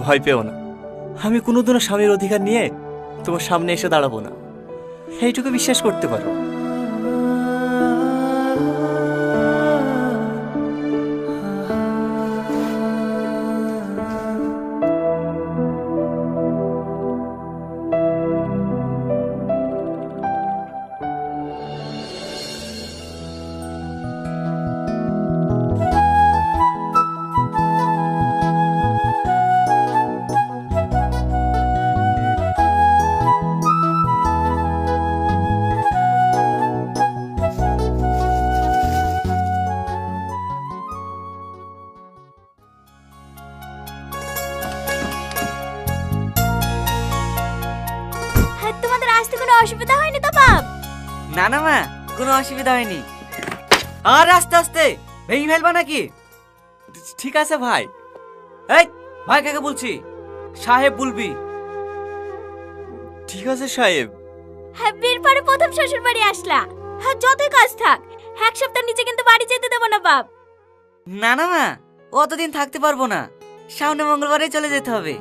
ভয় পেও না, আমি কোনোদিনও স্বামীর অধিকার নিয়ে তোমার সামনে এসে দাঁড়াবো না, এইটুকু বিশ্বাস করতে পারো। তোমাদের আসতে কোনো অসুবিধা হয়নি তো বাপ? না না মা, কোনো অসুবিধা হয়নি। আর আস্তে আস্তে ভেঙে ফেলবা নাকি? ঠিক আছে ভাই। এই ভাই কাকে বলছি? সাহেব বলবি। ঠিক আছে সাহেব। হ্যাঁ, বিয়ের পরে প্রথম শ্বশুর বাড়ি আসলা, হ্যাঁ যতই কাজ থাক এক সপ্তাহ নিচে কিন্তু বাড়ি যেতে দেবো না বাপ। না না মা, অতদিন থাকতে পারবো না, সামনে মঙ্গলবারে চলে যেতে হবে।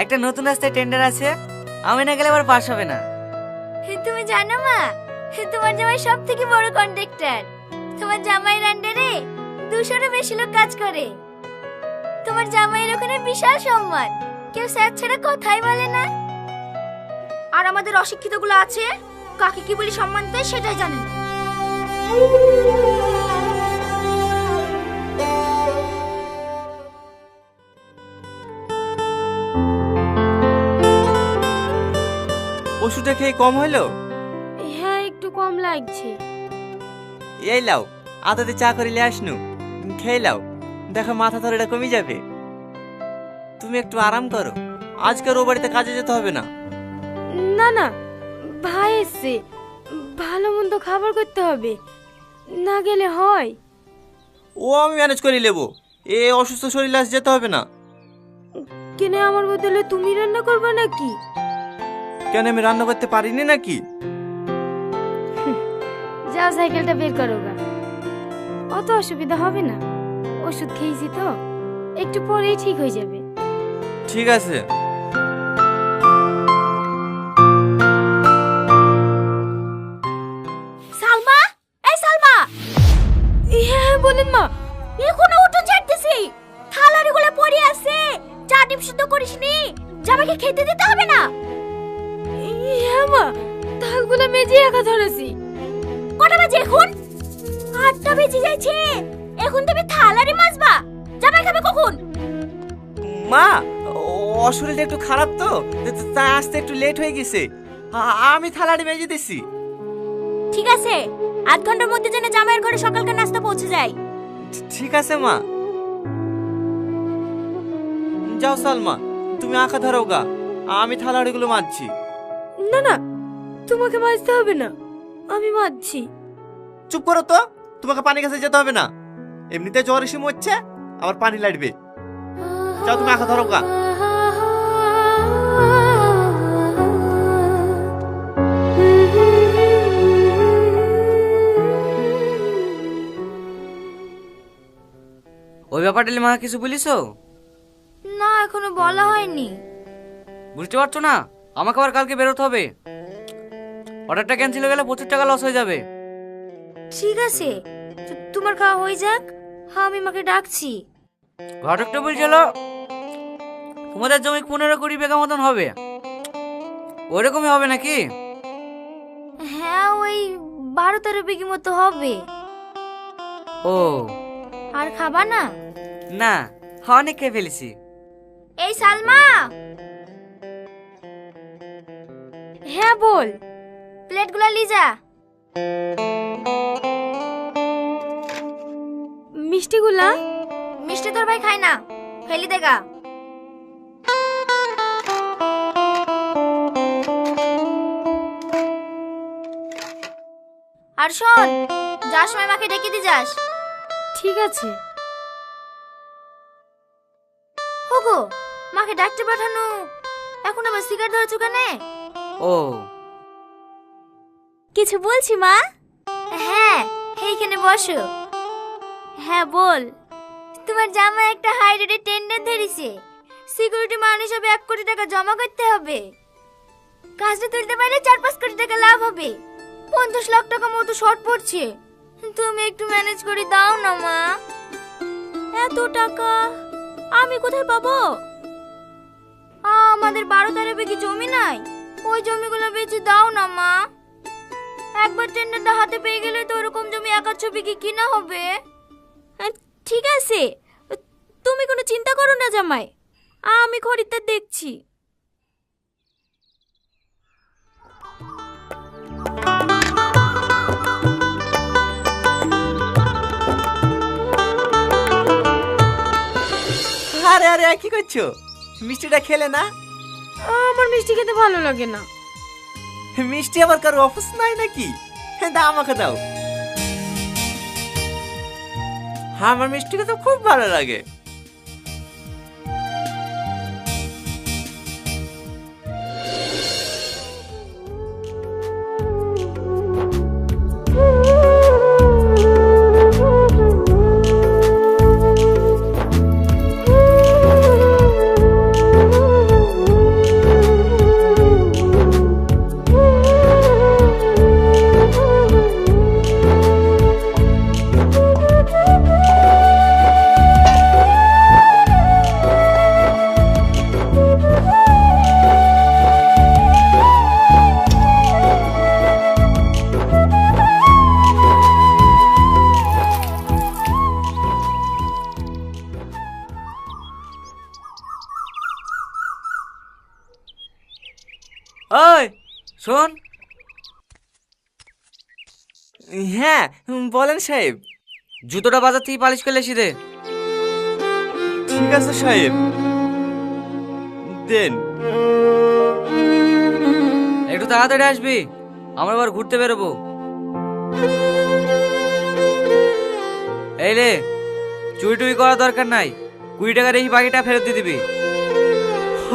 একটা নতুন রাস্তায় টেন্ডার আছে, আমি না গেলে আবার পাস হবে না। তুমি জানো মা, তোমার জামাই সব থেকে বড় কন্ট্রাক্টর। তোমার জামাইয়ের আন্ডারে 200-এরও বেশি লোক কাজ করে। তোমার জামাইয়ের ওখানে বিশাল সম্মান, কেউ স্যার ছাড়া কথাই বলে না। আর আমাদের অশিক্ষিত গুলো আছে, কাকে কি বলি সম্মান দেয় সেটাই জানে না। ওষুধটা খেয়ে কম হলো? হ্যাঁ, একটু কম লাগছে। এই লাও, আদাতে চা করিলে আসনু, খেয়ে লাও, দেখো মাথা ধরেটা কমে যাবে। তুমি একটু আরাম করো, আজকের ও বাড়িতে কাজে যেতে হবে না। না না, ভাই এসছে, ভালো মন্দ খাবার করতে হবে, না গেলে হয়। ও আমি ম্যানেজ করে নেবো, এ অসুস্থ শরীরে আজ যেতে হবে না। কেন আমার বদলে তুমি রান্না করবে নাকি? কেন আমি রান্না করতে পারিনি নাকি? যাও সাইকেলটা বের করো গা, অত অসুবিধা হবে না। ওষুধ খেয়েছি তো, একটু পরেই ঠিক হয়ে যাবে। ঠিক আছে। সালমা, এই সালমা। হ্যাঁ বলেন মা। এখনো উঠোন ঝাড়তেছি, থালারিগুলো পড়ে আছে, চা ডিম শুদ্ধ করিসনি, জামাইকে খেতে দিতে হবে না? হ্যাঁ মা, থালগুলো মেজে রাখা ধরেছি। কটা বাজে এখন? 8টা বেজে যাচ্ছে, এখন তুমি থালারি মাজবা? জামাই খাবে কখন? মা, ও শরীরটা একটু খারাপ তো, তাই আসতে একটু লেট হয়ে গেছে। আমি থালাটি মেজে দিছি। ঠিক আছে, আধ ঘন্টার মধ্যে যেন জামাইয়ের ঘরে সকালকার নাস্তা পৌঁছে যায়। ঠিক আছে মা। যাও সালমা, তুমি আঁকা ধরো গা, আমি থালাড়িগুলো মাজছি। না না, তোমাকে মাজতে হবে না, আমি মাজছি। চুপ করো তো, তোমাকে পানি কাছে যেতে হবে না, এমনিতে জ্বর এসে মরছে, আবার পানি লাগবে। যাও তুমি আঁকা ধরো গা। ওই ব্যাপারটা মা কিছু বলিস? না, এখনো বলা হয়নি। বুঝতে পারছো না, আমাকে আবার কালকে বেরোতে হবে। অর্ডারটা ক্যান্সেল হয়ে গেলে প্রচুর টাকা লস হয়ে যাবে। ঠিক আছে, তোমার খাওয়া হয়ে যাক, হ্যাঁ আমি মাকে ডাকছি। ঘটকটা বলছিল তোমাদের জমি 15-20 বিঘা মতন হবে, ওইরকমই হবে নাকি? হ্যাঁ, ওই 12-13 বিঘি মতো হবে। ও আর খাবা না? না, অনেক খেয়ে ফেলেছি। এই সালমা। হ্যাঁ বল। প্লেটগুলো লিজা। মিষ্টিগুলা? মিষ্টি তোর ভাই খায় না, ফেলি দেগা। আর শোন, যার সময় মাকে ডেকে দি যাস। ঠিক আছে। ওগো, মাকে ডাকতে পাঠানো, এখন আবার সিগারেট ধরেছো কেন? ও কিছু বলছি মা? হ্যাঁ, এইখানে বসো। হ্যাঁ বল। তোমার জামাই একটা হাই রেটের টেন্ডার ধরেছে, সিকিউরিটি মান হিসাবে 1 কোটি টাকা জমা করতে হবে। কাজটা তুলতে পারলে 4-5 কোটি টাকা লাভ হবে। 50 লাখ টাকা মতো শর্ট পড়ছে, তুমি একটু ম্যানেজ করে দাও না মা। এত টাকা আমি কোথায় পাবো? আমাদের 12-13 বিঘি জমি নাই, ওই জমিগুলো বেচে দাও না মা। একবার টেন্ডারটা হাতে পেয়ে গেলে তো ওরকম জমি 1-2 বিঘি কিনা হবে। ঠিক আছে, তুমি কোনো চিন্তা করো না জামাই, আমি খরিদ্দার দেখছি। আরে আরে কি করছো? মিষ্টিটা খেলে না? আমার মিষ্টি খেতে ভালো লাগে না। মিষ্টি আবার কারো অফিস নাই নাকি? দাও আমাকে দাও। আমার মিষ্টি খেতে খুব ভালো লাগে। ওই শোন। হ্যাঁ বলেন সাহেব। জুতোটা বাজার থেকে পালিশ করে এসে দে। ঠিক আছে সাহেব, দেন। একটু তাড়াতাড়ি আসবি, আমরা আবার ঘুরতে বেরোবো। এই রে, চুরি টুরি করার দরকার নাই, 20 টাকার এই বাকিটা ফেরত দিয়ে দিবি।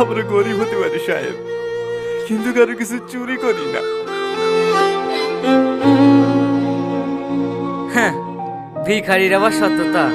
আমরা গরিব হতে পারি সাহেব, কিন্তু কারো কিছু চুরি করি না। হ্যাঁ, ভিখারির আবার সত্যতা।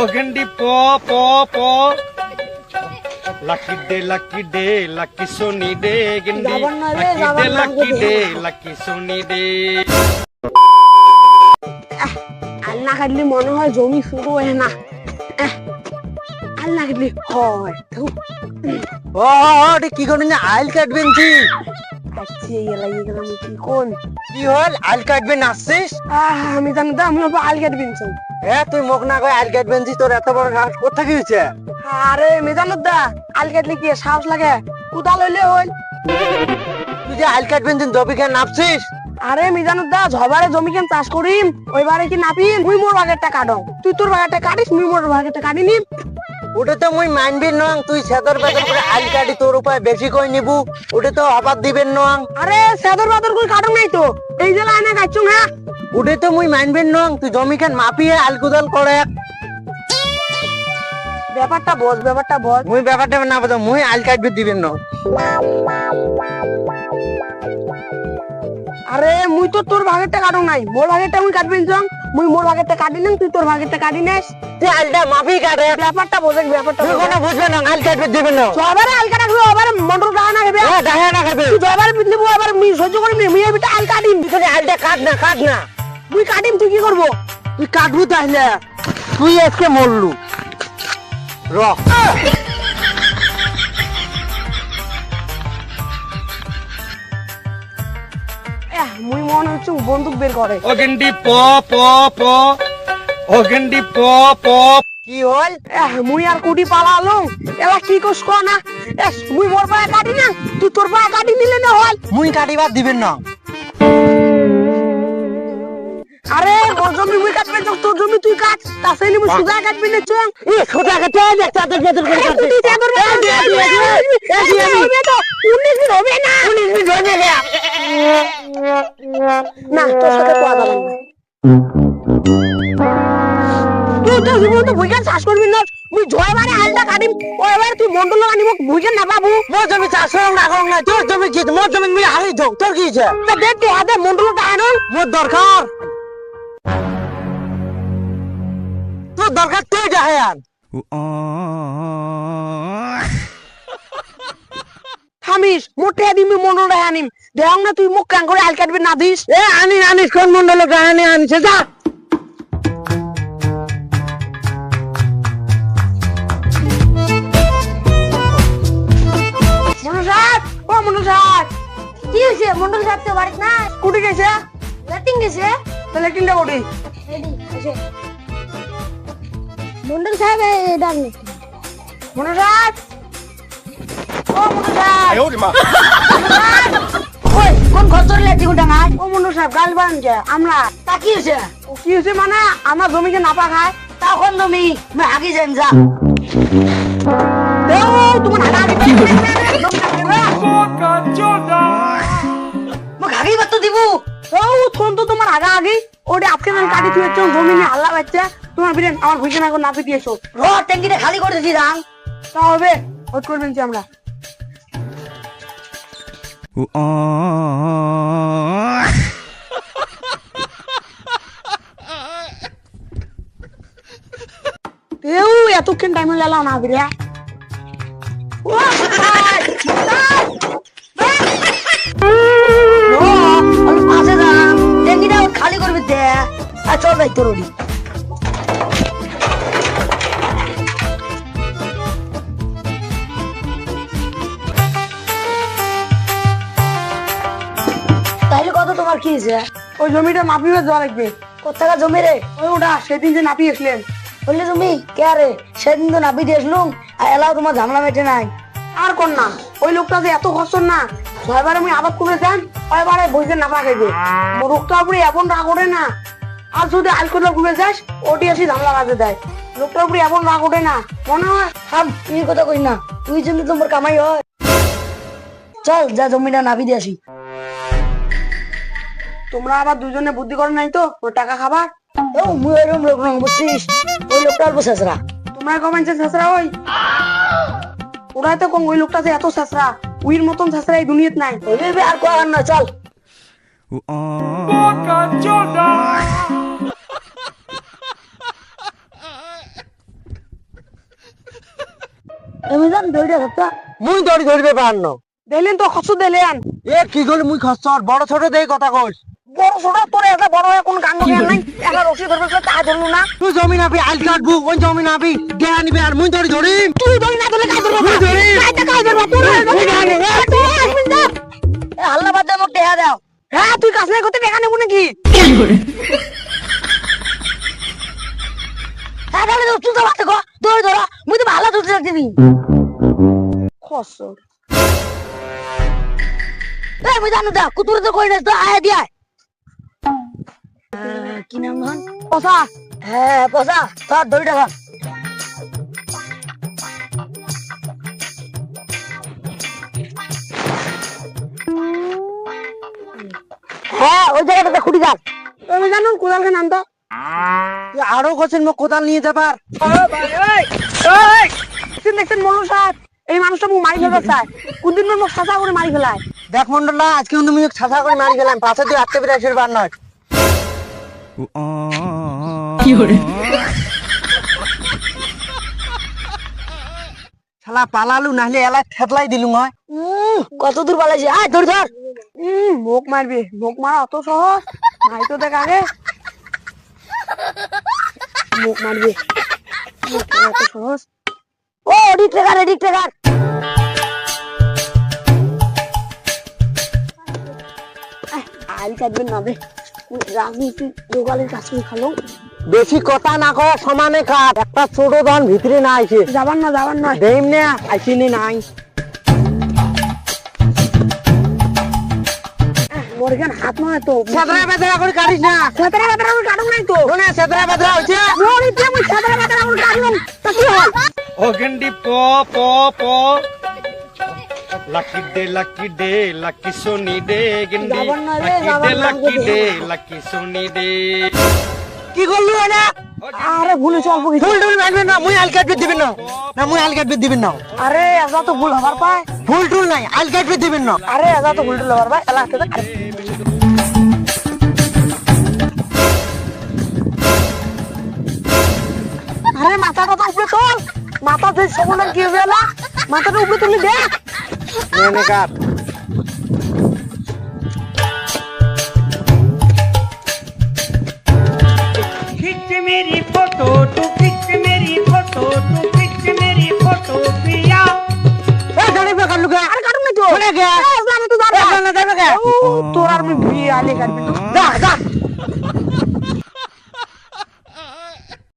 ওগেন্ডি প প প লাকি ডে লাকি সোনি ডে গেন্ডি লাকি সোনি ডে। আল্লাহ কাটলি মনে হয় জমি শুরু হয় না। আল্লাহ কাটলি হয় ও কি করেন? আইল কাটবেন কি? আচ্ছা এলাই গেলাম কি কোন কি হল? আইল কাটবেন আসছিস? আমি জানি তো আমি আল কাটবেন। তুই মুখ না কই আইল কাটবেন জি? তোর এত বড় সাহস কোথা কি হয়েছে? আরে মেজানুর দা, আল কাটলে কি সাহস লাগে? কুদাল হইলে হইল। তুই যে আইল কাটবেন দিন জবি কেন নাপছিস? আরে মিজানুর দা, ঝবারে জমি কেন চাষ করিম, ওইবারে কি নাপিম মুই মোর বাগেরটা কাটং, তুই তোর বাগেরটা কাটিস, মুই মোর বাগেরটা কাটি নিম। ওটা তো মুই মানবি নং, তুই সেদর বেদর করে আইল কাটি তোর উপায় বেশি কই নিবু, ওটা তো আবার দিবেন নং। আরে সেদর বাদর কই কাটং নাই তো, এই যে লাইনে কাটছুং। হ্যাঁ ওটা তো মুই মানবি নং, তুই জমি কেন মাপিয়ে আল কুদাল করে। ব্যাপারটা বস, ব্যাপারটা বস। মুই ব্যাপারটা না বলতো, মুই আইল কাটবে দিবেন না। আরে মুই তো তোর ভাগেরটা কাটং নাই, মোর ভাগেরটা মুই কাটবেন জং, মুই মোর ভাগেরটা কাটি নিম, তুই তোর ভাগেরটা কাটি নেস। তুই আইলটা মাপি কাটে। ব্যাপারটা বোঝে, ব্যাপারটা তুই কোনো বুঝবে না, আইল কাটবে দিবেন না। সবারে আল কাটা খাবে, আবার মন্ডল ডাহা না খাবে। ডাহে না খাবে। তুই সবারে পিছলি বউ, আবার মুই সহ্য করিম নি, মুই এবিটা আল কাটিম। তুই আইলটা কাট না, কাট না। মুই কাটিম, তুই কি করবো? তুই কাটবু তাহলে, তুই আজকে মরলু। র মুই মনে হচ্ছে বন্দুক বের করে। ওগেন্ডি প প প ওগেন্ডি প প। কি হল? মুই আর কুটি পালালো, এলা কি কস কো না। মুই মোর পায়ে কাটি না, তুই তোর পায়ে কাটি নিলে না হল। মুই কাটিবার দিবেন না। আরে মোর জমি মুই কাটবে, তোর জমি তুই কাট, তাছাড়া মুই সুজা কাটবি না চং। এ সোজা কাটে দেখ, চাদর বেদর করে কাটে। তুই চাদর বেদর 19 দিন হবে না, 19 দিন হবে না। না তোর সাথে কোয়া যাবে না তুই তো জীবন তো ভুইগান চাষ করবি না মুই জয়বারে হালটা কাটিম ওইবার তুই মন্ডল আনিব ভুইগান না পাবো মোর জমি চাষ করং না করং না তোর জমি কি মোর জমি মুই হারি যাও তোর কি হইছে তা দেখ তুই হাতে মন্ডলটা আনো মোর দরকার তোর দরকার তুই যা আন থামিস মোটে দিমি মন্ডলটা আনিম দেখ না তুই মুখ কান করে হাল কাটবি না দিস এ আনিস কোন মন্ডল কাহানি আনিছে যা মন্ডল সাহেব ও মন্ডল সাহেব কি হয়েছে মন্ডল সাহেব তো বাড়িতে না কুটি গেছে লেটিং গেছে তাহলে কিনটা কুটি রেডি আছে মন্ডল সাহেব ডাক নি মন্ডল সাহেব ও মন্ডল সাহেব ওই কোন খরচর লেটিং ডাঙায় ও মন্ডল সাহেব গাল বানছে আমরা তা কি হয়েছে কি হয়েছে মানে আমার জমিকে নাপা খায় তখন তুমি হাগি যান যা দেও তোমার হাগা আগে মোক হাগি বাত দিব ও থন তো তোমার আগা আগে ওটা আজকে আমি কাটি থুয়েছো জমি নিয়ে হাল্লা বাচ্চা তোমার বিরেন আমার ভুইকে না নাপি দিয়েছো র ট্যাঙ্কিটা খালি করে দিছি রাং তা হবে ওট করবেন যে আমরা তেও এতক্ষণ টাইম লালাও না বিরে ও আমি পাশে যাম ট্যাঙ্কিটা খালি করবি দে আর চল ভাই তোর ওডি তাইলে কত তোমার কি হয়েছে ওই জমিটা মাপিবে যাওয়া লাগবে কোথাকার জমি রে ওই ওটা সেদিন যে নাপিয়েছিলেন বললে তুমি কে রে সেদিন তো নাপি দিয়েছিলুম আর এলাও তোমার ঝামেলা মেটে নাই আর কোন না ওই লোকটা যে এত খরচ না ছয়বারে আমি আবাদ করে যান ছয়বারে বইতে নাপা খাইবে লোকটা উপরে এমন রাগ ওঠে না আর যদি আলকোলা ঘুরে যাস ওটি এসে ঝামেলা বাজে দেয় লোকটার উপরে এমন রাগ ওঠে না মনে হয় থাম তুই কথা কই না তুই জন্য তোমার কামাই হয় চল যা জমিটা নাপি দিয়ে আসি তোমরা আবার দুজনে বুদ্ধি করে নাই তো ওই টাকা খাবার ও মুই এরকম লোক না বুঝছিস ওই লোকটা অল্প শেষরা তোমরা কমেন্টে ছেঁচড়া ওই ওরাই তো কম ওই লোকটা যে এত ছেঁচড়া উইর মতন ছেঁচড়া এই দুনিয়াত নাই ওইভাবে আর কোয়ার না চল আমি জান দইটা সপ্তাহ মুই দড়ি ধরবে পারনো দিলেন তো খরচ দিলেন এ কি গলি মুই খচ্চর বড় ছোট দেই কথা কইস বড় ছোট তোর একটা বড় হয়ে কোন গান গান নাই একটা রসি ধরবে তো তা ধরলু না তুই জমি নাবি আইল কাটবু ওই জমি নাবি দেয়া নিবে আর মুই দড়ি ধরিম তুই ধরি না ধরলে কাজ ধরবো মুই ধরিম কাইতে কাজ ধরবো তুই আসবিন না এ হাল্লা বাদ দে মোক টেহা দাও হ্যাঁ তুই কাজ নাই করতে দেখা নেবো নাকি হ্যাঁ তাহলে তুই তো বাদ কর দৌড় ধরা মুই তো ভালো তুলতে রাখবি খসর এ মুই জানো দা কুতুরে তো কই না তো আয়া দিয়া কি নাম হন পসা হ্যাঁ পয়সা তোর দড়িটা ধর হ্যাঁ ওই জায়গাটাতে খুঁটি যান তুমি জানো কোদাল খান আনতো আরো কছেন মোক কোদাল নিয়ে যাবার দেখছেন মনু সাহেব এই মানুষটা মুখ মারি ফেলতে চায় কোনদিন মুখ সাজা করে মারি ফেলায় দেখ মন্ডলা আজকে কিন্তু মুই ছাছা করে মারি গেলাম পাশে তুই আটকে বিরাশের বার নয় শালা পালালু নাহলে এলা থেতলাই দিলু হয় কত দূর পালাইছে আয় ধর ধর মুখ মারবি মুখ মারা অত সহজ নাই তো দেখ আগে মুখ মারবি মুখ মারা অত সহজ ও এডিট ট্রেকার আইল কাটবেন না বে রাজনীতি লোকালের কাছে খালো বেশি কথা না কয় সমানে কাট একটা ছোট দন ভিতরে না আইছে যাবার না দেইম না আইছিনি নাই মোর এখানে হাত নয় তো সেদরা বেদরা করে কাটিস না সেতরা বেতরা আমি কাটুম নাই তো শোনে সেদরা বেদরা হইছে মোর ইতে আমি সেতরা বেতরা আমি কাটলাম তা কি হয় অগন্ডি প প প lucky day, lucky sunny day, gindi. যাবার না রে, Lucky যাবার day, না, lucky যদি- day, lucky sunny day. কি করলি না আরে ভুলে চল কিছু ফুল টুল মানবেন না, মুই আল কাটবে দিবেন না, না মুই আল কাটবে দিবেন না, আরে এজা তো ভুল হবার পায় ফুল টুল নাই আল কাটবে দিবেন না। আরে এজা তো ভুল হবার পায় এলা আসতে আরে মাথাটা তো উপরে তোল, মাথা যে সবলেন কি হবে এলা, মাথাটা উপরে তুলি দেখ নে কাট। खिंच मेरी फोटो तू खिंच मेरी फोटो तू